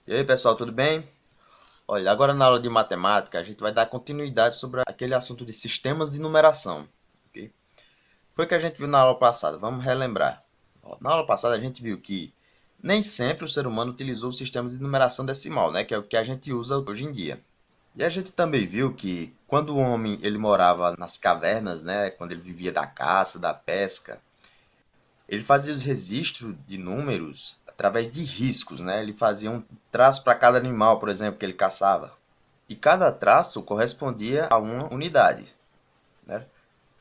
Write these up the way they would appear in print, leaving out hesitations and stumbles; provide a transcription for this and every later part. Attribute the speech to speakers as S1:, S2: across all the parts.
S1: E aí, pessoal, tudo bem? Olha, agora na aula de matemática a gente vai dar continuidade sobre aquele assunto de sistemas de numeração, ok? Foi o que a gente viu na aula passada, vamos relembrar. Na aula passada a gente viu que nem sempre o ser humano utilizou sistemas de numeração decimal, né, que é o que a gente usa hoje em dia. E a gente também viu que quando o homem ele morava nas cavernas, né, quando ele vivia da caça, da pesca, ele fazia os registros de números através de riscos, né? Ele fazia um traço para cada animal, por exemplo, que ele caçava. E cada traço correspondia a uma unidade, né?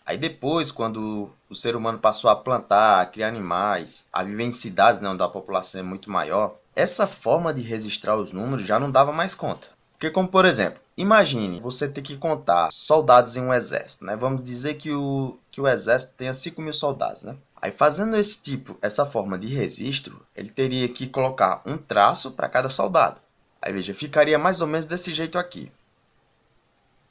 S1: Aí depois, quando o ser humano passou a plantar, a criar animais, a viver em cidades, né, onde a população é muito maior, essa forma de registrar os números já não dava mais conta. Porque, como por exemplo, imagine você ter que contar soldados em um exército, né? Vamos dizer que o exército tenha 5.000 soldados, né? Aí fazendo essa forma de registro, ele teria que colocar um traço para cada soldado. Aí veja, ficaria mais ou menos desse jeito aqui.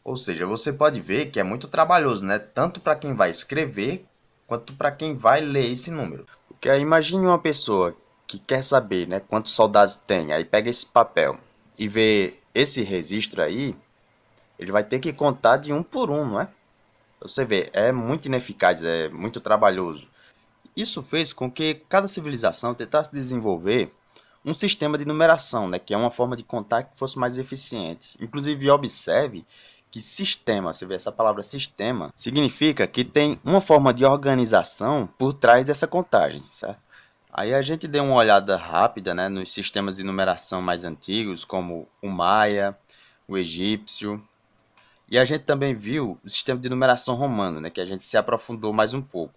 S1: Ou seja, você pode ver que é muito trabalhoso, né? Tanto para quem vai escrever, quanto para quem vai ler esse número. Porque aí imagine uma pessoa que quer saber, né, quantos soldados tem, aí pega esse papel e vê esse registro aí, ele vai ter que contar de um por um, não é? Você vê, é muito ineficaz, é muito trabalhoso. Isso fez com que cada civilização tentasse desenvolver um sistema de numeração, né, que é uma forma de contar que fosse mais eficiente. Inclusive, observe que sistema, você vê essa palavra sistema, significa que tem uma forma de organização por trás dessa contagem, certo? Aí a gente deu uma olhada rápida, né, nos sistemas de numeração mais antigos, como o Maia, o egípcio, e a gente também viu o sistema de numeração romano, né, que a gente se aprofundou mais um pouco.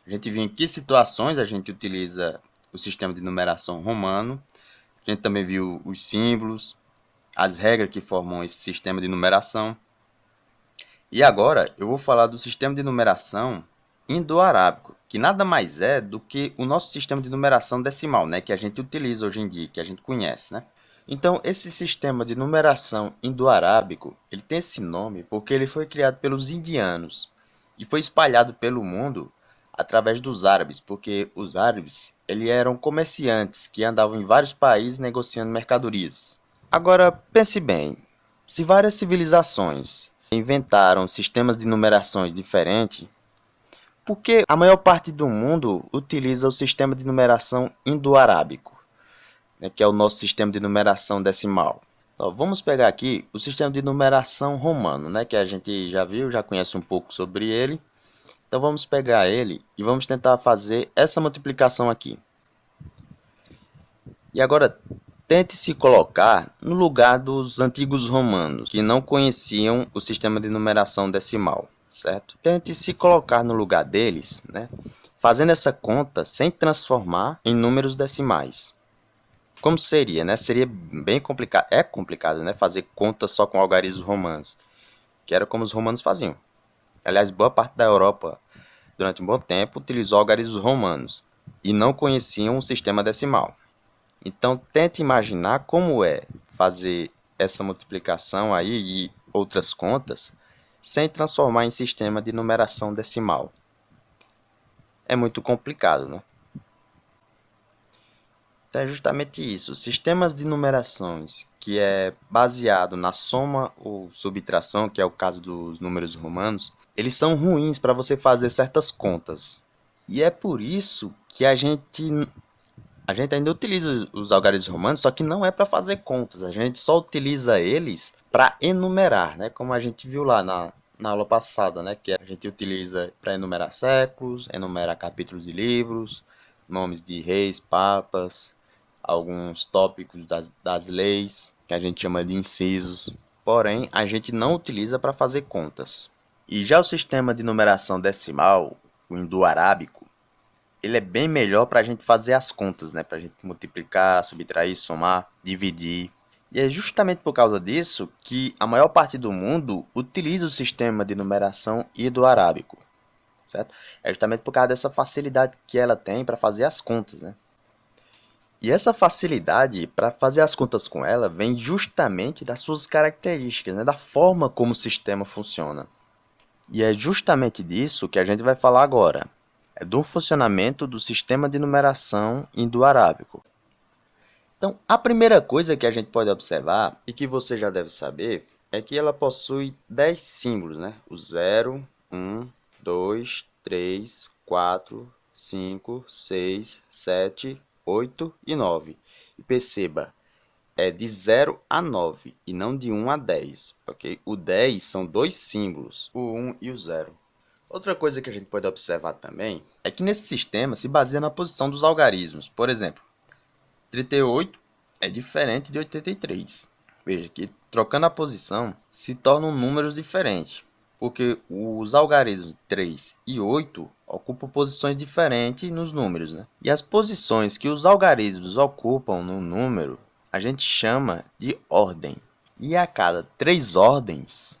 S1: A gente viu em que situações a gente utiliza o sistema de numeração romano. A gente também viu os símbolos, as regras que formam esse sistema de numeração. E agora eu vou falar do sistema de numeração indo-arábico, que nada mais é do que o nosso sistema de numeração decimal, né, que a gente utiliza hoje em dia, que a gente conhece, né? Então, esse sistema de numeração indo-arábico, ele tem esse nome porque ele foi criado pelos indianos e foi espalhado pelo mundo através dos árabes, porque os árabes, eles eram comerciantes que andavam em vários países negociando mercadorias. Agora, pense bem, se várias civilizações inventaram sistemas de numerações diferentes, por que a maior parte do mundo utiliza o sistema de numeração indo-arábico, né, que é o nosso sistema de numeração decimal? Então, vamos pegar aqui o sistema de numeração romano, né, que a gente já viu, já conhece um pouco sobre ele. Então vamos pegar ele e vamos tentar fazer essa multiplicação aqui. E agora tente se colocar no lugar dos antigos romanos, que não conheciam o sistema de numeração decimal, certo? Tente se colocar no lugar deles, né? Fazendo essa conta sem transformar em números decimais. Como seria, né? Seria bem complicado. É complicado, né? Fazer conta só com algarismos romanos, que era como os romanos faziam. Aliás, boa parte da Europa, durante um bom tempo, utilizou algarismos romanos e não conheciam o sistema decimal. Então, tente imaginar como é fazer essa multiplicação aí e outras contas sem transformar em sistema de numeração decimal. É muito complicado, né? Então, é justamente isso. Sistemas de numerações que é baseado na soma ou subtração, que é o caso dos números romanos, eles são ruins para você fazer certas contas. E é por isso que a gente ainda utiliza os algarismos romanos, só que não é para fazer contas. A gente só utiliza eles para enumerar, né? Como a gente viu lá na aula passada, né? Que a gente utiliza para enumerar séculos, enumerar capítulos de livros, nomes de reis, papas, alguns tópicos das leis, que a gente chama de incisos. Porém, a gente não utiliza para fazer contas. E já o sistema de numeração decimal, o indo-arábico, ele é bem melhor para a gente fazer as contas, né? Para a gente multiplicar, subtrair, somar, dividir. E é justamente por causa disso que a maior parte do mundo utiliza o sistema de numeração indo-arábico, certo? É justamente por causa dessa facilidade que ela tem para fazer as contas, né? E essa facilidade para fazer as contas com ela vem justamente das suas características, né? Da forma como o sistema funciona. E é justamente disso que a gente vai falar agora. É do funcionamento do sistema de numeração indo-arábico. Então, a primeira coisa que a gente pode observar, e que você já deve saber, é que ela possui 10 símbolos, né? O 0, 1, 2, 3, 4, 5, 6, 7, 8 e 9. E perceba, é de 0 a 9 e não de 1 a 10, ok? O 10 são dois símbolos, o 1 e o 0. Outra coisa que a gente pode observar também é que nesse sistema se baseia na posição dos algarismos. Por exemplo, 38 é diferente de 83. Veja que trocando a posição se tornam números diferentes, porque os algarismos 3 e 8 ocupam posições diferentes nos números, né? E as posições que os algarismos ocupam no número a gente chama de ordem. E a cada 3 ordens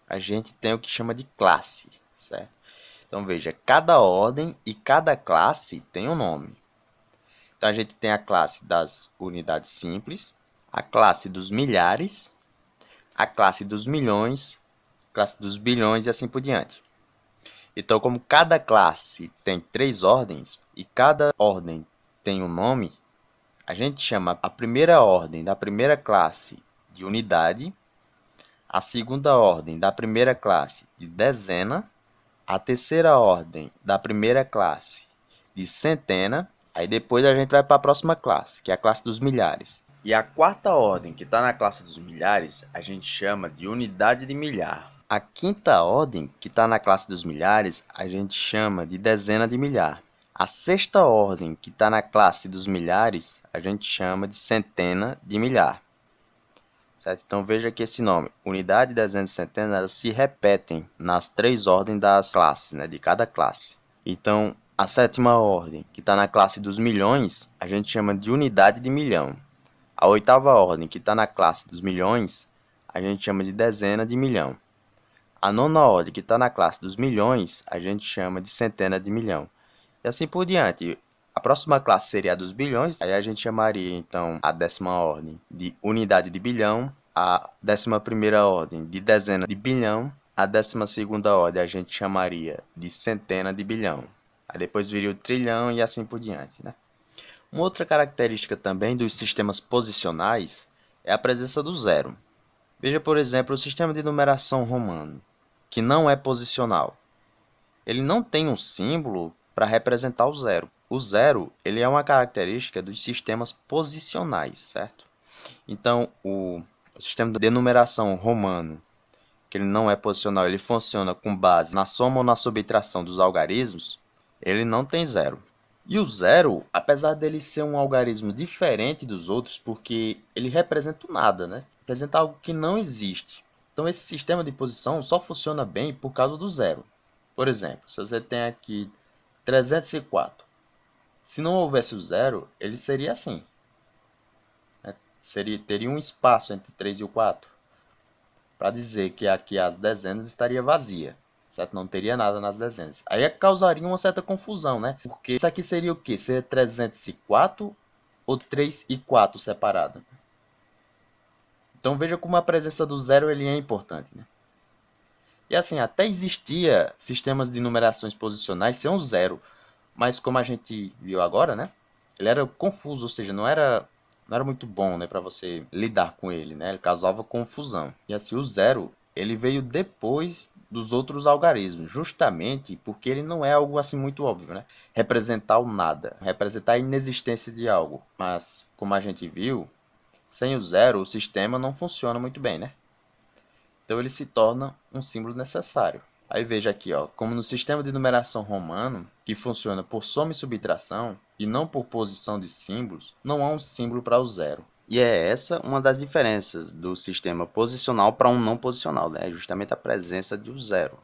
S1: a gente tem o que chama de classe, certo? Então veja, cada ordem e cada classe tem um nome. Então a gente tem a classe das unidades simples, a classe dos milhares, a classe dos milhões, a classe dos bilhões e assim por diante. Então, como cada classe tem 3 ordens e cada ordem tem um nome, a gente chama a primeira ordem da primeira classe de unidade, a segunda ordem da primeira classe de dezena, a terceira ordem da primeira classe de centena. Aí depois a gente vai para a próxima classe, que é a classe dos milhares. E a quarta ordem, que está na classe dos milhares, a gente chama de unidade de milhar. A quinta ordem, que está na classe dos milhares, a gente chama de dezena de milhar. A sexta ordem, que está na classe dos milhares, a gente chama de centena de milhar. Certo? Então veja que esse nome, unidade, dezena e centena, elas se repetem nas 3 ordens das classes, né, de cada classe. Então, a sétima ordem, que está na classe dos milhões, a gente chama de unidade de milhão. A oitava ordem, que está na classe dos milhões, a gente chama de dezena de milhão. A nona ordem, que está na classe dos milhões, a gente chama de centena de milhão. E assim por diante. A próxima classe seria a dos bilhões, aí a gente chamaria então a 10ª ordem de unidade de bilhão, a 11ª ordem de dezena de bilhão, a 12ª ordem a gente chamaria de centena de bilhão. Aí depois viria o trilhão e assim por diante, né? Uma outra característica também dos sistemas posicionais é a presença do zero. Veja, por exemplo, o sistema de numeração romano, que não é posicional. Ele não tem um símbolo para representar o zero. O zero ele é uma característica dos sistemas posicionais, certo? Então, o sistema de numeração romano, que ele não é posicional, ele funciona com base na soma ou na subtração dos algarismos, ele não tem zero. E o zero, apesar dele ser um algarismo diferente dos outros, porque ele representa o nada, né? Representa algo que não existe. Então, esse sistema de posição só funciona bem por causa do zero. Por exemplo, se você tem aqui 304, se não houvesse o zero, ele seria assim. Teria um espaço entre o 3 e o 4, para dizer que aqui as dezenas estaria vazia, certo? Não teria nada nas dezenas. Aí causaria uma certa confusão, né? Porque isso aqui seria o quê? Seria 304 ou 3 e 4 separado? Então veja como a presença do zero ele é importante, né? E assim, até existia sistemas de numerações posicionais sem um zero, mas como a gente viu agora, né? Ele era confuso, ou seja, não era muito bom, né, para você lidar com ele, né? Ele causava confusão. E assim, o zero, ele veio depois dos outros algarismos, justamente porque ele não é algo assim muito óbvio, né? Representar o nada, representar a inexistência de algo. Mas, como a gente viu, sem o zero, o sistema não funciona muito bem, né? Então ele se torna um símbolo necessário. Aí veja aqui, ó, como no sistema de numeração romano, que funciona por soma e subtração, e não por posição de símbolos, não há um símbolo para o zero. E é essa uma das diferenças do sistema posicional para um não posicional, né? Justamente a presença de um zero.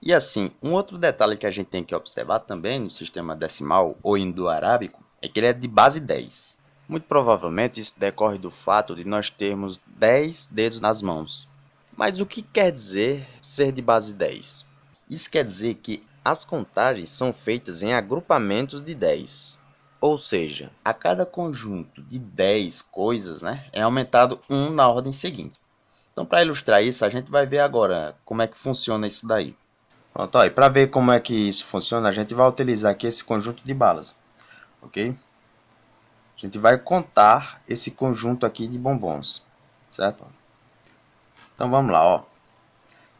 S1: E assim, um outro detalhe que a gente tem que observar também no sistema decimal ou indo-arábico é que ele é de base 10. Muito provavelmente isso decorre do fato de nós termos 10 dedos nas mãos. Mas o que quer dizer ser de base 10? Isso quer dizer que as contagens são feitas em agrupamentos de 10. Ou seja, a cada conjunto de 10 coisas, né, é aumentado 1 na ordem seguinte. Então, para ilustrar isso, a gente vai ver agora como é que funciona isso daí. Pronto, ó, e para ver como é que isso funciona, a gente vai utilizar aqui esse conjunto de balas. Ok? A gente vai contar esse conjunto aqui de bombons, certo? Então vamos lá, ó.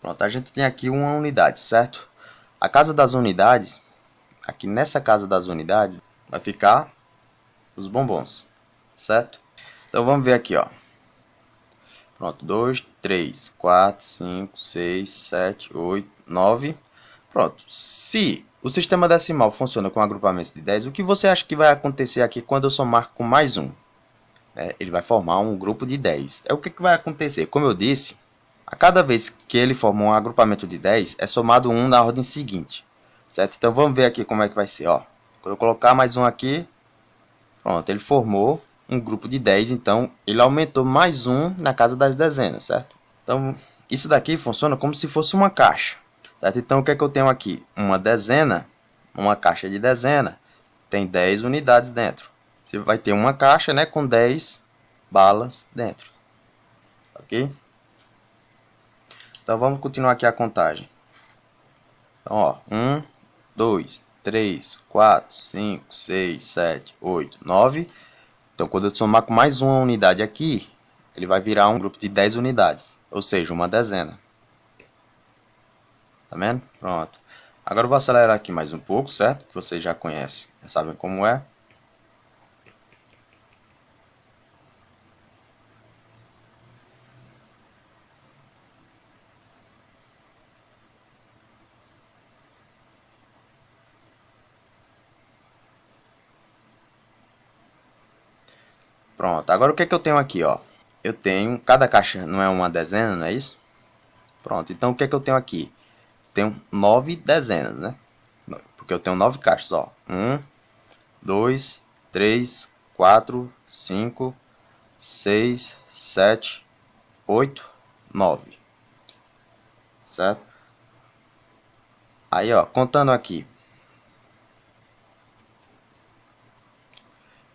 S1: Pronto, a gente tem aqui uma unidade, certo? A casa das unidades, aqui nessa casa das unidades, vai ficar os bombons, certo? Então vamos ver aqui, ó. Pronto, 2, 3, 4, 5, 6, 7, 8, 9. Pronto, se o sistema decimal funciona com agrupamentos de 10, o que você acha que vai acontecer aqui quando eu somar com mais um? Ele vai formar um grupo de 10. O que vai acontecer? Como eu disse, a cada vez que ele forma um agrupamento de 10, é somado um na ordem seguinte, certo? Então vamos ver aqui como é que vai ser, ó. Quando eu colocar mais um aqui, pronto, ele formou um grupo de 10, então ele aumentou mais um na casa das dezenas, certo? Então isso daqui funciona como se fosse uma caixa, certo? Então o que é que eu tenho aqui? Uma dezena, uma caixa de dezena, tem 10 unidades dentro. Você vai ter uma caixa, né, com 10 balas dentro, ok? Então vamos continuar aqui a contagem. Então, ó, 1, 2, 3, 4, 5, 6, 7, 8, 9. Então, quando eu somar com mais uma unidade aqui, ele vai virar um grupo de 10 unidades, ou seja, uma dezena. Tá vendo? Pronto. Agora eu vou acelerar aqui mais um pouco, certo? Que vocês já conhecem, já sabem como é. Pronto, agora o que é que eu tenho aqui, ó? Eu tenho, cada caixa não é uma dezena, não é isso? Pronto, então o que é que eu tenho aqui? Tenho 9 dezenas, né? Porque eu tenho 9 caixas, ó. 1, 2, 3, 4, 5, 6, 7, 8, 9. Certo? Aí, ó, contando aqui.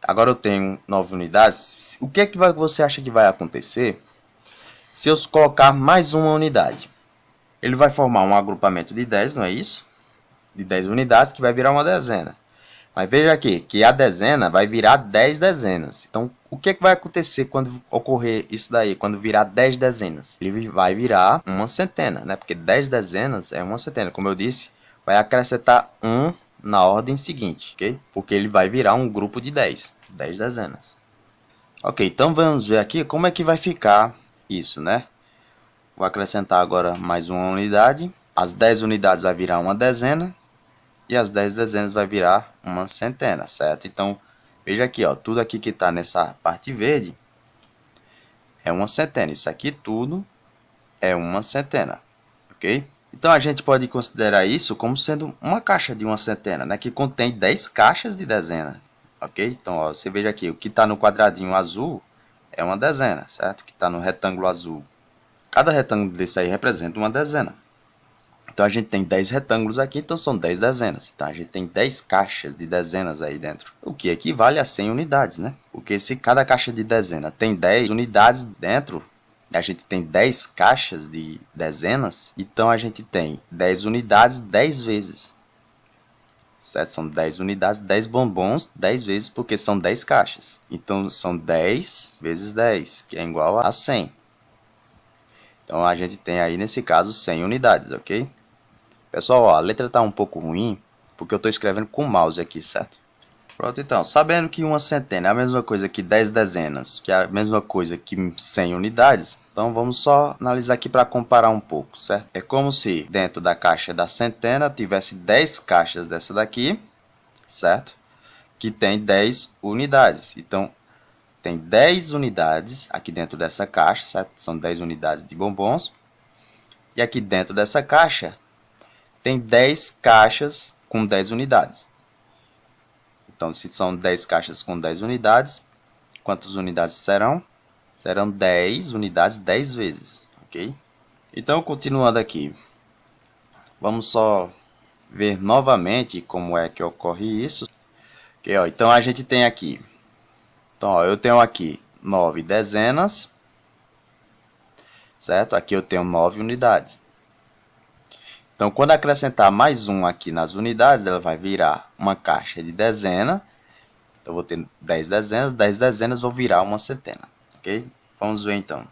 S1: Agora eu tenho 9 unidades. O que é que você acha que vai acontecer se eu colocar mais uma unidade? Ele vai formar um agrupamento de 10, não é isso? De 10 unidades, que vai virar uma dezena. Mas veja aqui, que a dezena vai virar 10 dezenas. Então, o que é que vai acontecer quando ocorrer isso daí? Quando virar 10 dezenas? Ele vai virar uma centena, né? Porque 10 dezenas é uma centena. Como eu disse, vai acrescentar 1 na ordem seguinte, ok? Porque ele vai virar um grupo de 10. 10 dezenas. Ok, então vamos ver aqui como é que vai ficar isso, né? Vou acrescentar agora mais uma unidade. As 10 unidades vai virar uma dezena. E as 10 dezenas vai virar uma centena, certo? Então, veja aqui, ó, tudo aqui que está nessa parte verde é uma centena. Isso aqui tudo é uma centena, ok? Então, a gente pode considerar isso como sendo uma caixa de uma centena, né? Que contém 10 caixas de dezena, ok? Então, ó, você veja aqui, o que está no quadradinho azul é uma dezena, certo? O que está no retângulo azul. Cada retângulo desse aí representa uma dezena. Então, a gente tem 10 retângulos aqui, então são 10 dezenas. Então, a gente tem 10 caixas de dezenas aí dentro, o que equivale a 100 unidades, né? Porque se cada caixa de dezena tem 10 unidades dentro, a gente tem 10 caixas de dezenas, então a gente tem 10 unidades 10 vezes. Certo? São 10 unidades, 10 bombons, 10 vezes, porque são 10 caixas. Então, são 10 vezes 10, que é igual a 100. Então, a gente tem aí, nesse caso, 100 unidades, ok? Pessoal, ó, a letra está um pouco ruim, porque eu estou escrevendo com o mouse aqui, certo? Pronto, então, sabendo que uma centena é a mesma coisa que 10 dezenas, que é a mesma coisa que 100 unidades, então vamos só analisar aqui para comparar um pouco, certo? É como se dentro da caixa da centena tivesse 10 caixas dessa daqui, certo? Que tem 10 unidades. Então, tem 10 unidades aqui dentro dessa caixa, certo? São 10 unidades de bombons. E aqui dentro dessa caixa tem 10 caixas com 10 unidades. Então, se são 10 caixas com 10 unidades, quantas unidades serão? Serão 10 unidades 10 vezes, ok? Então, continuando aqui, vamos só ver novamente como é que ocorre isso. Okay, ó, então, a gente tem aqui, então, ó, eu tenho aqui 9 dezenas, certo? Aqui eu tenho 9 unidades. Então, quando acrescentar mais um aqui nas unidades, ela vai virar uma caixa de dezena. Então, eu vou ter 10 dezenas vou virar uma centena, ok? Vamos ver então.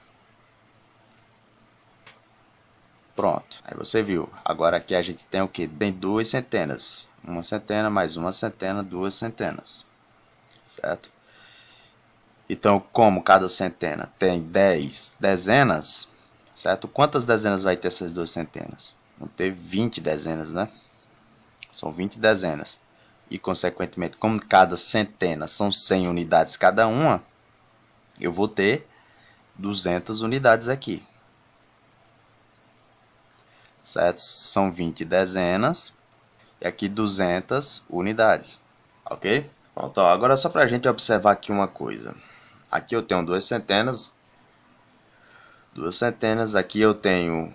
S1: Pronto, aí você viu. Agora aqui a gente tem o que? Tem duas centenas. Uma centena mais uma centena, duas centenas. Certo? Então, como cada centena tem 10 dezenas, certo? Quantas dezenas vai ter essas duas centenas? Vão ter 20 dezenas, né? São 20 dezenas. E, consequentemente, como cada centena são 100 unidades cada uma, eu vou ter 200 unidades aqui. Certo? São 20 dezenas e aqui 200 unidades. Ok? Pronto, ó, agora só para a gente observar aqui uma coisa. Aqui eu tenho duas centenas. Aqui eu tenho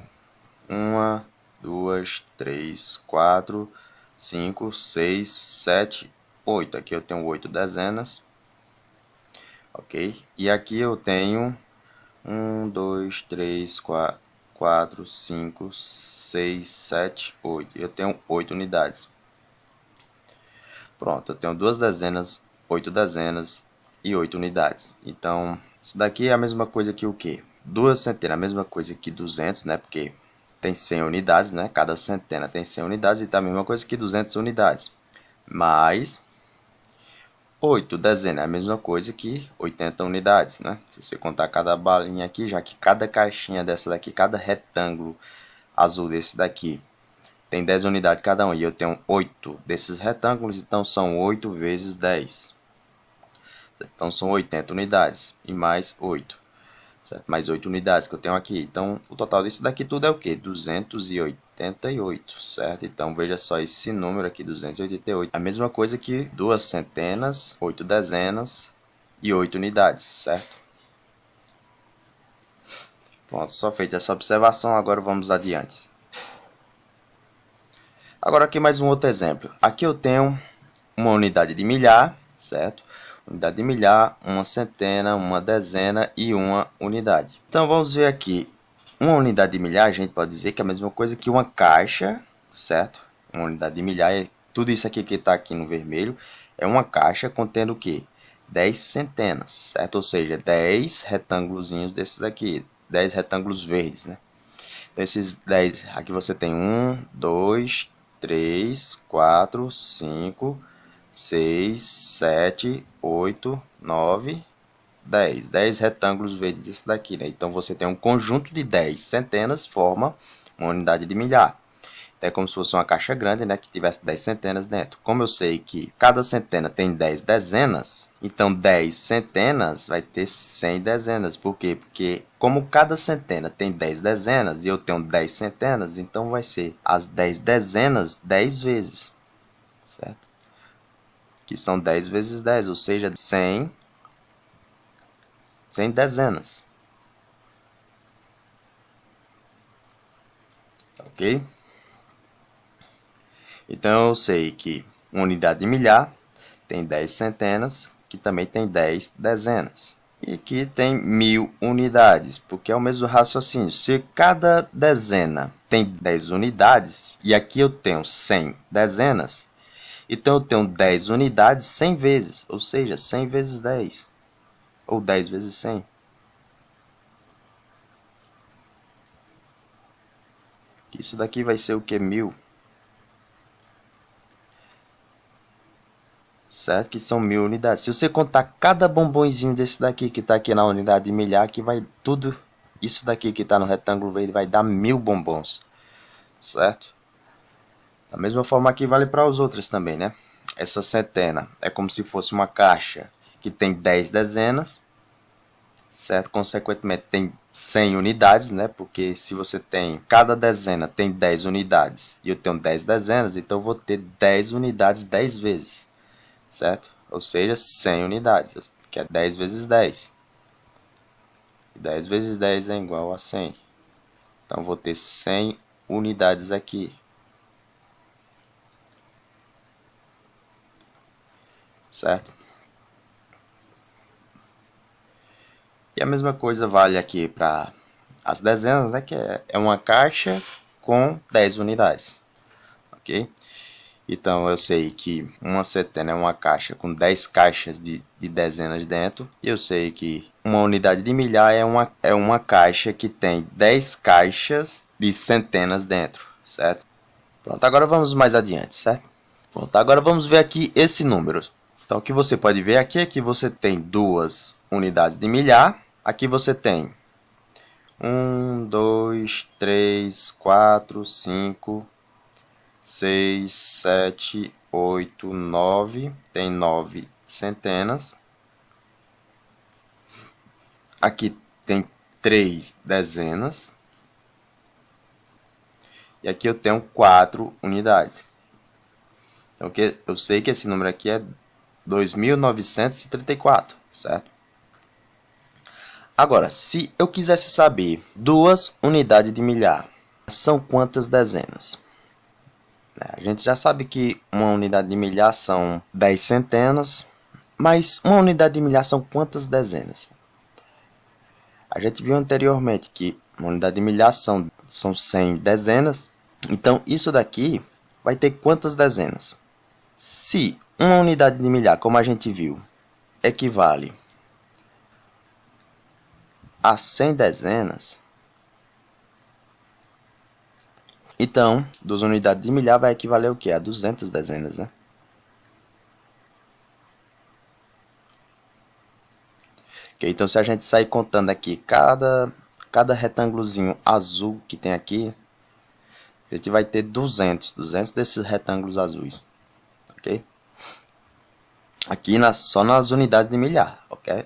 S1: 1, 2, 3, 4, 5, 6, 7, 8. Aqui eu tenho 8 dezenas. Ok? E aqui eu tenho 1, 2, 3, 4, 5, 6, 7, 8. Eu tenho 8 unidades. Pronto, eu tenho duas dezenas, 8 dezenas e 8 unidades. Então, isso daqui é a mesma coisa que o quê? Duas centenas, a mesma coisa que 200, né? Porque tem 100 unidades, né? Cada centena tem 100 unidades, então é a mesma coisa que 200 unidades. Mais 8 dezenas é a mesma coisa que 80 unidades, né? Se você contar cada balinha aqui, já que cada caixinha dessa daqui, cada retângulo azul desse daqui, tem 10 unidades cada um, e eu tenho 8 desses retângulos, então são 8 vezes 10. Então são 80 unidades, e mais 8. Certo? Mais 8 unidades que eu tenho aqui. Então o total disso daqui tudo é o quê? 288, certo? Então veja só esse número aqui, 288. A mesma coisa que duas centenas, 8 dezenas e 8 unidades, certo? Pronto, só feita essa observação, agora vamos adiante. Agora aqui mais um outro exemplo. Aqui eu tenho uma unidade de milhar, certo? Unidade de milhar, uma centena, uma dezena e uma unidade. Então vamos ver aqui. Uma unidade de milhar, a gente pode dizer que é a mesma coisa que uma caixa, certo? Uma unidade de milhar, tudo isso aqui que está aqui no vermelho, é uma caixa contendo o quê? 10 centenas, certo? Ou seja, 10 retângulozinhos desses aqui, 10 retângulos verdes, né? Então esses 10, aqui você tem 1, 2, 3, 4, 5, 6, 7, 8, 9, 10. 10 retângulos verdes desse daqui, né? Então você tem um conjunto de 10 centenas, forma uma unidade de milhar. Então é como se fosse uma caixa grande, né, que tivesse 10 centenas dentro. Como eu sei que cada centena tem 10 dezenas, então 10 centenas vai ter 100 dezenas. Por quê? Porque como cada centena tem 10 dezenas e eu tenho 10 centenas, então vai ser as 10 dezenas 10 vezes, certo? Que são 10 vezes 10, ou seja, 100 dezenas. Ok? Então eu sei que uma unidade de milhar tem 10 centenas, que também tem 10 dezenas. E aqui tem 1000 unidades, porque é o mesmo raciocínio. Se cada dezena tem 10 unidades, e aqui eu tenho 100 dezenas, então eu tenho 10 unidades 100 vezes, ou seja, 100 vezes 10, ou 10 vezes 100. Isso daqui vai ser o que? 1000. Certo? Que são 1000 unidades. Se você contar cada bombonzinho desse daqui que está aqui na unidade de milhar, que vai tudo isso daqui que está no retângulo verde vai dar 1000 bombons. Certo? Da mesma forma aqui vale para os outros também, né? Essa centena é como se fosse uma caixa que tem 10 dezenas, certo? Consequentemente tem 100 unidades, né? Porque se você tem, cada dezena tem 10 unidades e eu tenho 10 dezenas, então eu vou ter 10 unidades 10 vezes, certo? Ou seja, 100 unidades, que é 10 vezes 10. 10 vezes 10 é igual a 100. Então eu vou ter 100 unidades aqui. Certo? E a mesma coisa vale aqui para as dezenas, né? Que é uma caixa com 10 unidades. Ok? Então eu sei que uma centena é uma caixa com 10 caixas de dezenas dentro. E eu sei que uma unidade de milhar é uma caixa que tem 10 caixas de centenas dentro, certo? Pronto, agora vamos mais adiante, certo? Pronto, agora vamos ver aqui esse número. Então o que você pode ver aqui é que você tem duas unidades de milhar. Aqui você tem 1, 2, 3, 4, 5, 6, 7, 8, 9. Tem 9 centenas. Aqui tem 3 dezenas. E aqui eu tenho 4 unidades. Então eu sei que esse número aqui é 2.934, certo? Agora, se eu quisesse saber duas unidades de milhar, são quantas dezenas? A gente já sabe que uma unidade de milhar são 10 centenas, mas uma unidade de milhar são quantas dezenas? A gente viu anteriormente que uma unidade de milhar são 100 dezenas, então isso daqui vai ter quantas dezenas? Se uma unidade de milhar, como a gente viu, equivale a 100 dezenas, então 2 unidades de milhar vai equivaler o que? A 200 dezenas, né? Okay, então se a gente sair contando aqui cada retângulozinho azul que tem aqui, a gente vai ter 200 desses retângulos azuis, ok? Aqui só nas unidades de milhar, ok?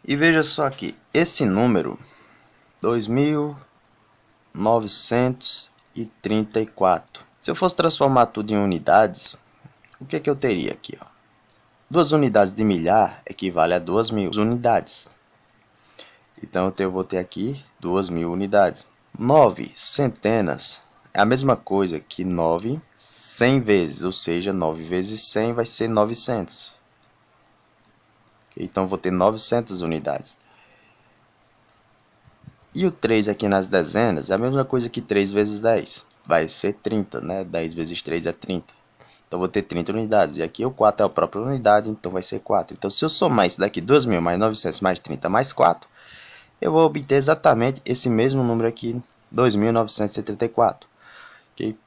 S1: E veja só aqui, esse número 2.934. Se eu fosse transformar tudo em unidades, o que eu teria aqui? Ó? 2 unidades de milhar equivale a 2.000 unidades. Então eu vou ter aqui 2.000 unidades. 9 centenas é a mesma coisa que 9 100 vezes, ou seja, 9 vezes 100 vai ser 900. Então vou ter 900 unidades. E o 3 aqui nas dezenas é a mesma coisa que 3 vezes 10. Vai ser 30, né? 10 vezes 3 é 30. Então vou ter 30 unidades. E aqui o 4 é a própria unidade, então vai ser 4. Então se eu somar isso daqui, 2.000 mais 900 mais 30 mais 4, eu vou obter exatamente esse mesmo número aqui, 2.934. Ok?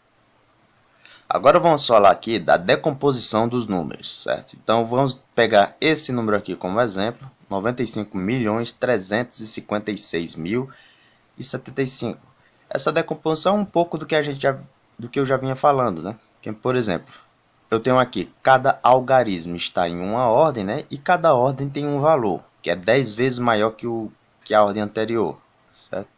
S1: Agora vamos falar aqui da decomposição dos números, certo? Então vamos pegar esse número aqui como exemplo, 95.356.075. Essa decomposição é um pouco do que eu já vinha falando, né? Que, por exemplo, eu tenho aqui, cada algarismo está em uma ordem, né? E cada ordem tem um valor, que é 10 vezes maior que a ordem anterior, certo?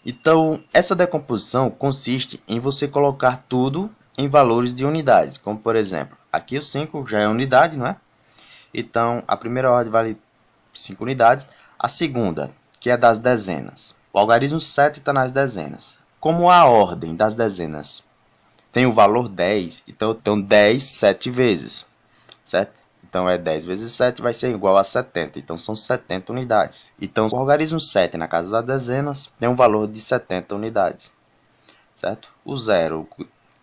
S1: Então, essa decomposição consiste em você colocar tudo em valores de unidade. Como, por exemplo, aqui o 5 já é unidade, não é? Então, a primeira ordem vale 5 unidades. A segunda, que é das dezenas. O algarismo 7 está nas dezenas. Como a ordem das dezenas tem o valor 10, então eu tenho 10 7 vezes, certo? Então, 10 vezes 7 vai ser igual a 70. Então, são 70 unidades. Então, o algarismo 7 na casa das dezenas tem um valor de 70 unidades. Certo? O zero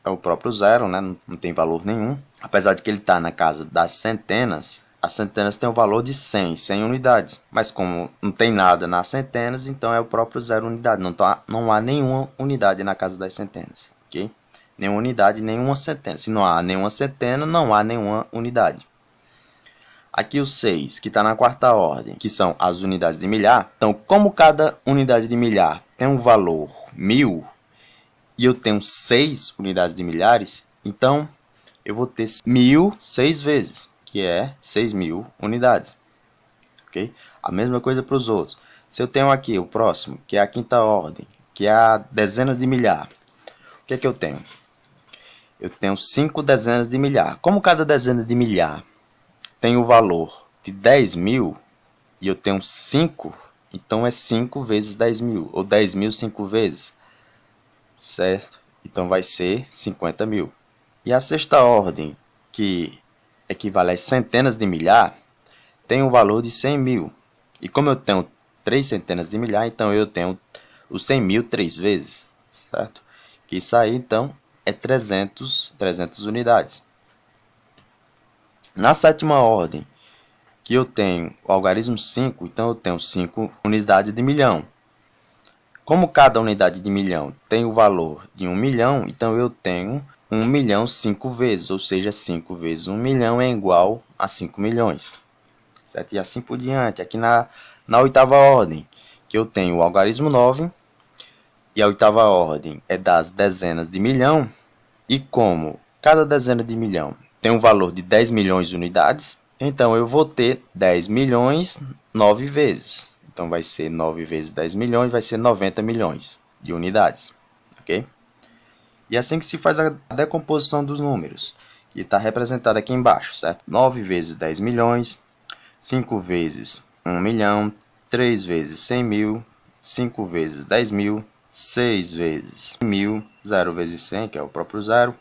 S1: é o próprio zero, né? Não tem valor nenhum. Apesar de que ele está na casa das centenas, as centenas têm o valor de 100 unidades. Mas como não tem nada nas centenas, então é o próprio zero unidade. Não há nenhuma unidade na casa das centenas. Ok? Nenhuma unidade, nenhuma centena. Se não há nenhuma centena, não há nenhuma unidade. Aqui o 6, que está na quarta ordem, que são as unidades de milhar. Então, como cada unidade de milhar tem um valor 1.000, e eu tenho 6 unidades de milhares, então eu vou ter 1.000 6 vezes, que é 6.000 unidades. Okay? A mesma coisa para os outros. Se eu tenho aqui o próximo, que é a quinta ordem, que é a dezenas de milhar, o que é que eu tenho? Eu tenho 5 dezenas de milhar. Como cada dezena de milhar tem o valor de 10.000 e eu tenho 5, então é 5 vezes 10.000, ou 10.000 5 vezes, certo? Então vai ser 50.000. E a sexta ordem, que equivale a centenas de milhar, tem o valor de 100.000. E como eu tenho 3 centenas de milhar, então eu tenho os 100.000 3 vezes, certo? Que isso aí, então, é 300 unidades. Na sétima ordem, que eu tenho o algarismo 5, então eu tenho 5 unidades de milhão. Como cada unidade de milhão tem o valor de 1 milhão, então eu tenho 1 milhão 5 vezes, ou seja, 5 vezes 1 milhão é igual a 5 milhões. Certo? E assim por diante. Aqui na oitava ordem, que eu tenho o algarismo 9, e a oitava ordem é das dezenas de milhão, e como cada dezena de milhão tem um valor de 10 milhões de unidades, então eu vou ter 10 milhões 9 vezes. Então vai ser 9 vezes 10 milhões, vai ser 90 milhões de unidades. Ok? E é assim que se faz a decomposição dos números, que está representado aqui embaixo, certo? 9 vezes 10 milhões, 5 vezes 1 milhão, 3 vezes 100 mil, 5 vezes 10 mil, 6 vezes 1000, 0 vezes 100, que é o próprio zero,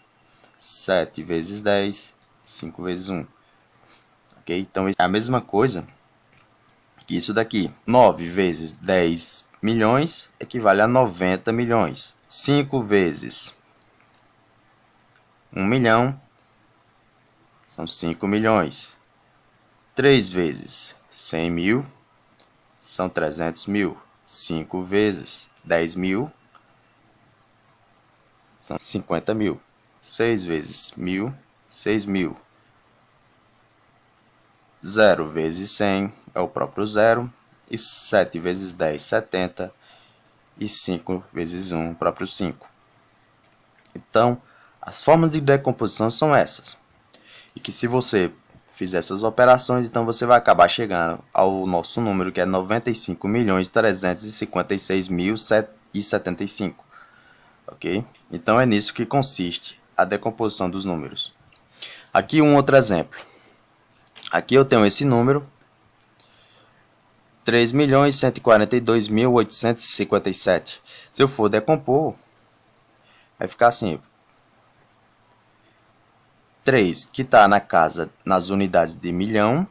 S1: 7 vezes 10, 5 vezes 1. Ok? Então é a mesma coisa que isso daqui. 9 vezes 10 milhões equivale a 90 milhões. 5 vezes 1 milhão são 5 milhões. 3 vezes 100 mil são 300 mil. 5 vezes 10 mil são 50 mil. 6 vezes 1000, 6 mil. 0 vezes 100 é o próprio zero. E 7 vezes 10, 70. E 5 vezes 1, o próprio 5. Então, as formas de decomposição são essas. E que se você fizer essas operações, então você vai acabar chegando ao nosso número, que é 95.356.075. Ok? Então é nisso que consiste a decomposição dos números. Aqui um outro exemplo. Aqui eu tenho esse número, 3.142.857. Se eu for decompor, vai ficar assim. 3, que está na casa, nas unidades de milhão.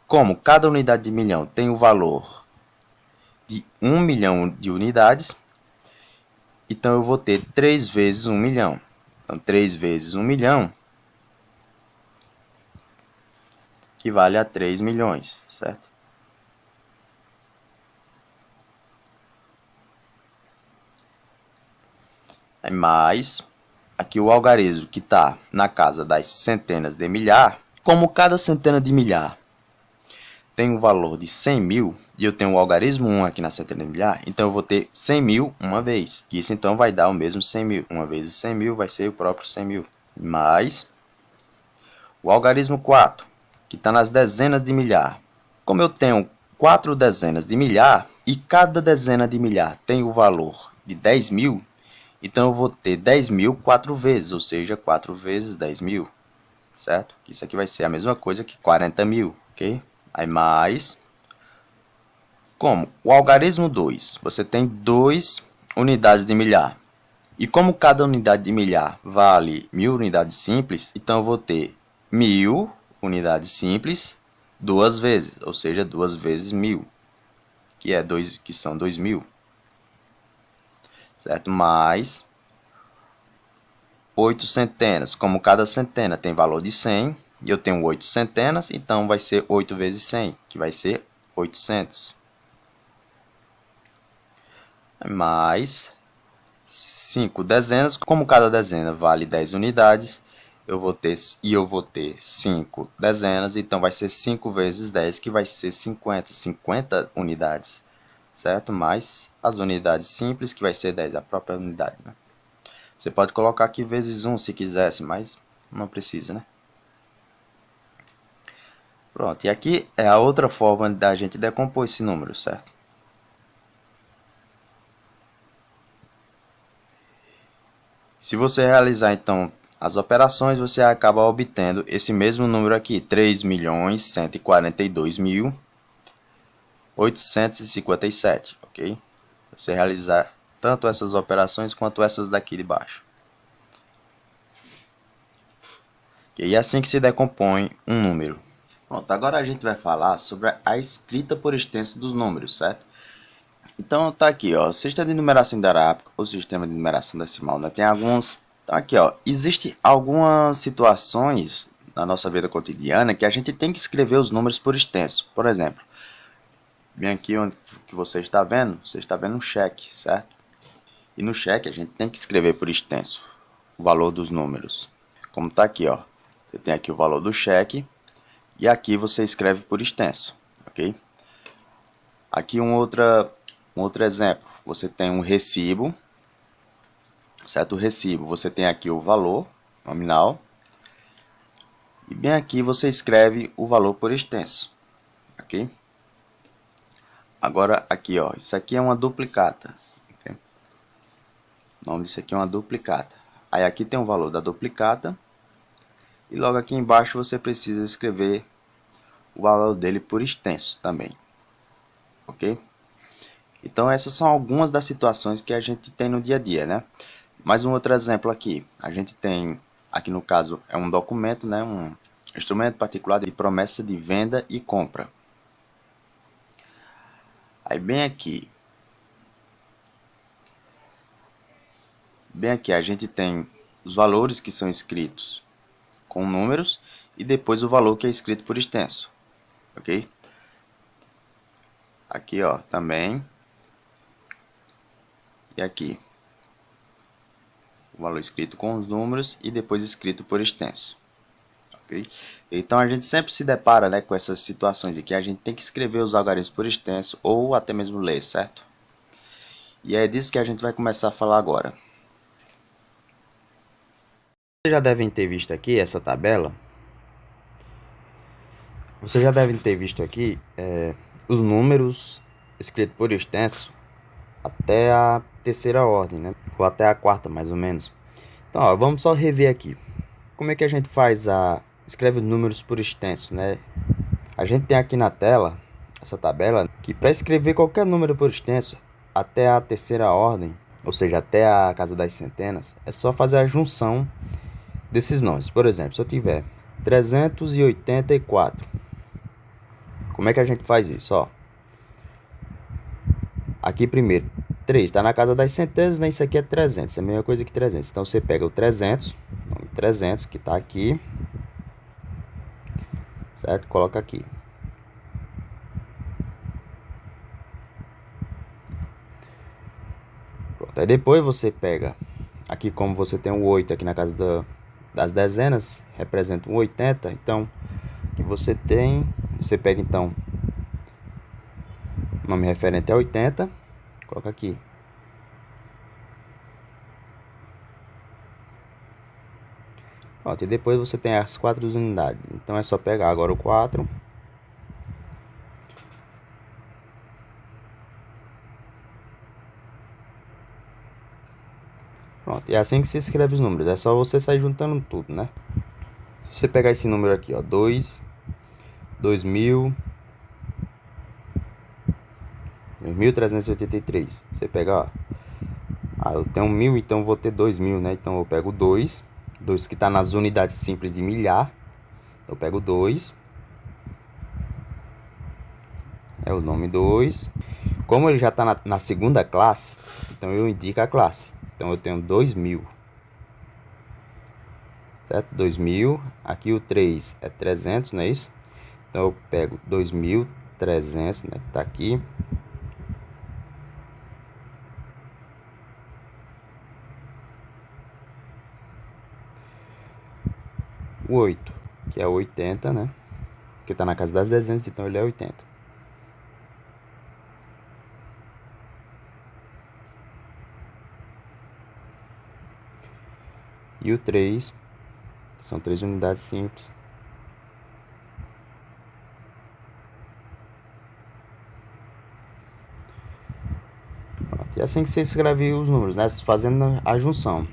S1: Como cada unidade de milhão tem o valor de 1 milhão de unidades, então eu vou ter 3 vezes 1 milhão. Então, 3 vezes 1 milhão equivale a 3 milhões, certo? É mais, aqui o algarismo que está na casa das centenas de milhar, como cada centena de milhar tem um valor de 100 mil, e eu tenho o algarismo 1 aqui na centena de milhar, então eu vou ter 100 mil uma vez. Isso então vai dar o mesmo 100 mil. 1 vezes 100 mil vai ser o próprio 100 mil. Mais o algarismo 4, que está nas dezenas de milhar. Como eu tenho 4 dezenas de milhar, e cada dezena de milhar tem o valor de 10 mil, então eu vou ter 10 mil 4 vezes, ou seja, 4 vezes 10 mil. Certo? Isso aqui vai ser a mesma coisa que 40 mil, ok? Aí mais, como o algarismo 2, você tem 2 unidades de milhar. E como cada unidade de milhar vale 1000 unidades simples, então eu vou ter 1000 unidades simples 2 vezes, ou seja, 2 vezes 1000, que são 2000. Certo? Mais 8 centenas, como cada centena tem valor de 100, e eu tenho 8 centenas, então vai ser 8 vezes 100, que vai ser 800. Mais 5 dezenas, como cada dezena vale 10 unidades, eu vou ter 5 dezenas, então vai ser 5 vezes 10, que vai ser 50 unidades, certo? Mais as unidades simples, que vai ser 10, a própria unidade, né? Você pode colocar aqui vezes 1 se quisesse, mas não precisa, né? Pronto, e aqui é a outra forma da gente decompor esse número, certo? Se você realizar, então, as operações, você acaba obtendo esse mesmo número aqui, 3.142.857, ok? Você realizar tanto essas operações quanto essas daqui de baixo. E é assim que se decompõe um número. Pronto, agora a gente vai falar sobre a escrita por extenso dos números, certo? Então tá aqui, ó, o sistema de numeração hierática ou sistema de numeração decimal, né? Tem alguns Então aqui, ó, existe algumas situações na nossa vida cotidiana que a gente tem que escrever os números por extenso. Por exemplo, bem aqui onde que você está vendo um cheque, certo? E no cheque a gente tem que escrever por extenso o valor dos números. Como está aqui, ó, você tem aqui o valor do cheque e aqui você escreve por extenso, ok? Aqui um outro exemplo, você tem um recibo, certo? O recibo, você tem aqui o valor nominal e bem aqui você escreve o valor por extenso, ok? Agora aqui, ó, isso aqui é uma duplicata, okay? O nome disso aqui é uma duplicata. Aí aqui tem o valor da duplicata e logo aqui embaixo você precisa escrever o valor dele por extenso também, ok? Então essas são algumas das situações que a gente tem no dia a dia, né? Mais um outro exemplo aqui, a gente tem, aqui no caso é um documento, né? Um instrumento particular de promessa de venda e compra. Aí bem aqui a gente tem os valores que são escritos com números e depois o valor que é escrito por extenso, ok? Aqui, ó, também. E aqui o valor escrito com os números e depois escrito por extenso, ok? Então a gente sempre se depara, né, com essas situações aqui, a gente tem que escrever os algarismos por extenso ou até mesmo ler, certo? E é disso que a gente vai começar a falar agora. Vocês já devem ter visto aqui essa tabela. Vocês já devem ter visto aqui os números escritos por extenso até a terceira ordem, né? Ou até a quarta, mais ou menos. Então, ó, vamos só rever aqui. Como é que a gente escreve os números por extenso, né? A gente tem aqui na tela essa tabela que para escrever qualquer número por extenso até a terceira ordem, ou seja, até a casa das centenas, é só fazer a junção desses nomes. Por exemplo, se eu tiver 384, como é que a gente faz isso? Ó, aqui primeiro, 3 está na casa das centenas, né? Isso aqui é 300, é a mesma coisa que 300. Então você pega o 300, nome 300 que está aqui, certo? Coloca aqui. Pronto. Aí depois você pega, aqui como você tem um 8 aqui na casa das dezenas, representa um 80, então que você pega então nome referente a 80, coloca aqui. Pronto, e depois você tem as 4 unidades, então é só pegar agora o 4. Pronto, e é assim que se escreve os números, é só você sair juntando tudo, né? Se você pegar esse número aqui, ó, 2.383, você pega, ó, eu tenho 1000, então vou ter 2000, né? Então eu pego 2 que está nas unidades simples de milhar, eu pego 2, é o nome 2, como ele já está na segunda classe, então eu indico a classe, então eu tenho 2000, certo? 2000, aqui o 3 é 300, não é isso? Então eu pego 2300, né, que tá aqui. O 8, que é 80, né? Que tá na casa das dezenas, então ele é 80. E o 3, que são 3 unidades simples. E assim que você escreve os números, né? Fazendo a junção.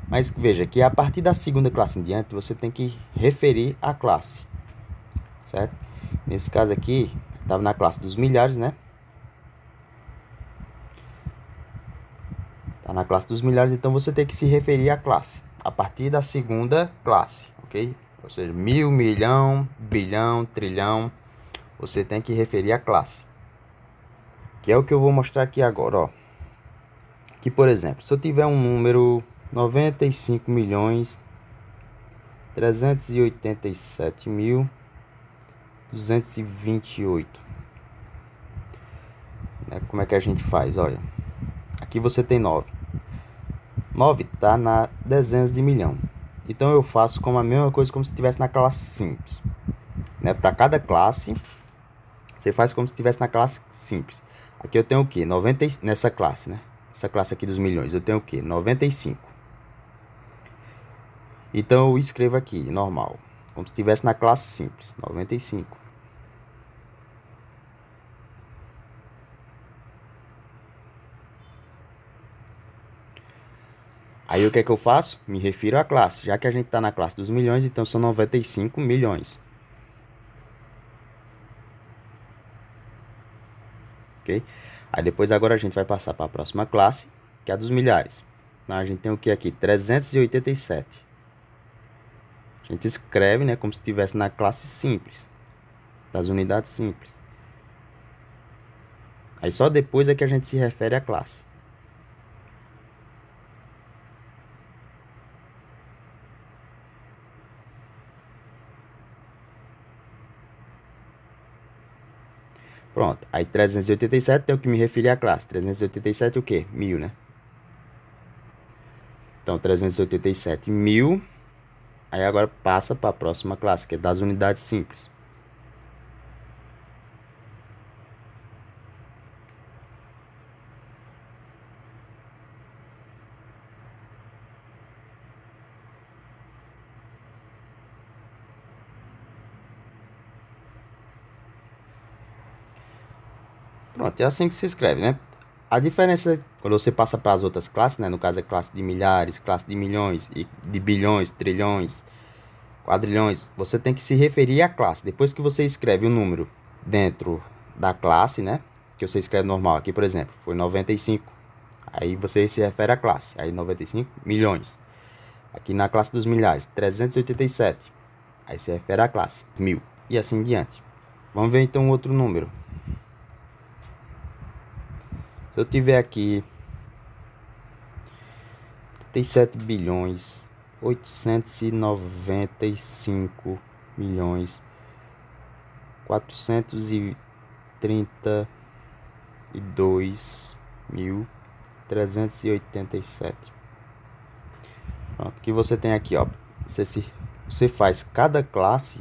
S1: Mas veja que a partir da segunda classe em diante, você tem que referir a classe, certo? Nesse caso aqui, estava na classe dos milhares, né? Tá na classe dos milhares, então você tem que se referir à classe a partir da segunda classe, ok? Ou seja, mil, milhão, bilhão, trilhão, você tem que referir a classe. Que é o que eu vou mostrar aqui agora, ó. Que, por exemplo, se eu tiver um número
S2: 95.387.228. Como é que a gente faz? Olha, aqui você tem 9. 9 está na dezenas de milhão. Então eu faço como a mesma coisa, como se estivesse na classe simples. Para cada classe, você faz como se estivesse na classe simples. Aqui eu tenho o quê? 90, nessa classe, né? Essa classe aqui dos milhões, eu tenho o quê? 95. Então eu escrevo aqui, normal, como se estivesse na classe simples, 95. Aí o que é que eu faço? Me refiro à classe. Já que a gente está na classe dos milhões, então são 95 milhões. Ok? Aí depois agora a gente vai passar para a próxima classe, que é a dos milhares. Então a gente tem o que aqui? 387. A gente escreve, né, como se estivesse na classe simples, das unidades simples. Aí só depois é que a gente se refere à classe. Pronto. Aí 387 tem o que me referir à classe. 387 o quê? 1000, né? Então 387 mil. Aí agora passa para a próxima classe, que é das unidades simples. Pronto, é assim que se escreve, né? A diferença quando você passa para as outras classes, né? No caso é classe de milhares, classe de milhões, e de bilhões, trilhões, quadrilhões. Você tem que se referir à classe. Depois que você escreve o número dentro da classe, né? Que você escreve normal. Aqui, por exemplo, foi 95. Aí você se refere à classe. Aí 95 milhões. Aqui na classe dos milhares, 387. Aí se refere à classe, 1000. E assim em diante. Vamos ver então outro número. Se eu tiver aqui 37 bilhões 895 milhões 432.387. Pronto, que você tem aqui, ó. Você faz cada classe.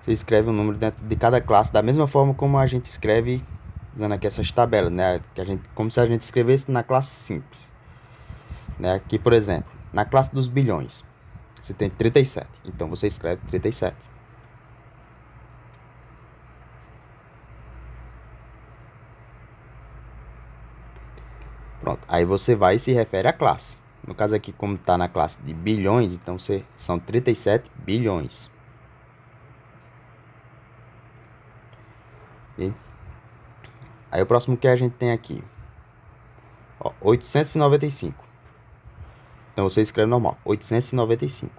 S2: Você escreve o número dentro de cada classe da mesma forma como a gente escreve usando aqui essas tabelas, né? Como se a gente escrevesse na classe simples, né? Aqui, por exemplo, na classe dos bilhões, você tem 37. Então você escreve 37. Pronto. Aí você vai e se refere à classe. No caso aqui, como está na classe de bilhões, então são 37 bilhões. E aí o próximo que a gente tem aqui, ó, 895. Então você escreve normal, 895.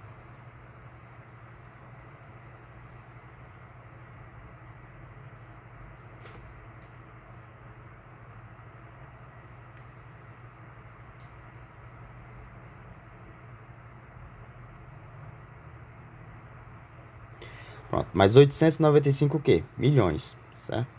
S2: Pronto, mas 895 o quê? Milhões, certo?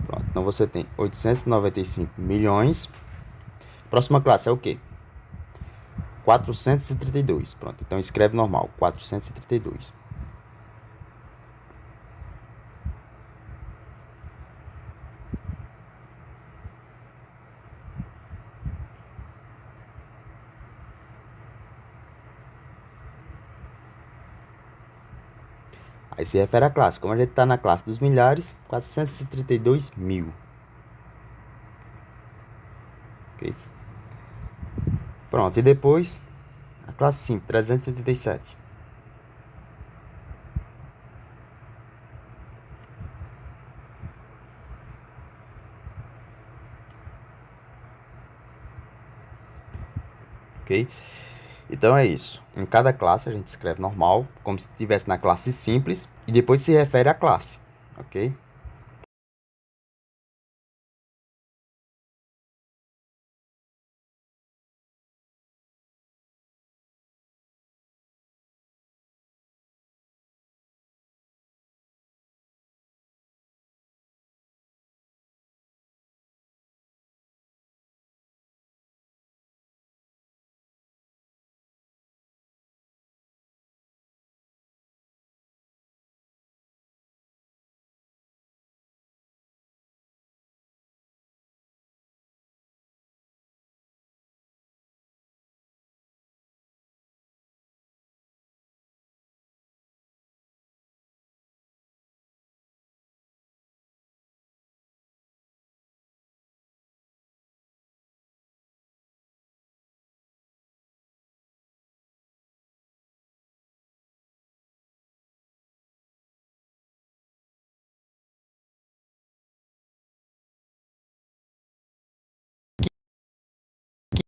S2: Pronto, então você tem 895 milhões. Próxima classe é o quê? 432. Pronto, então escreve normal, 432. Aí se refere à classe. Como a gente está na classe dos milhares, 432 mil. Ok? Pronto, e depois a classe 5, 387. ok? Então é isso. Em cada classe a gente escreve normal, como se estivesse na classe simples, e depois se refere à classe, ok?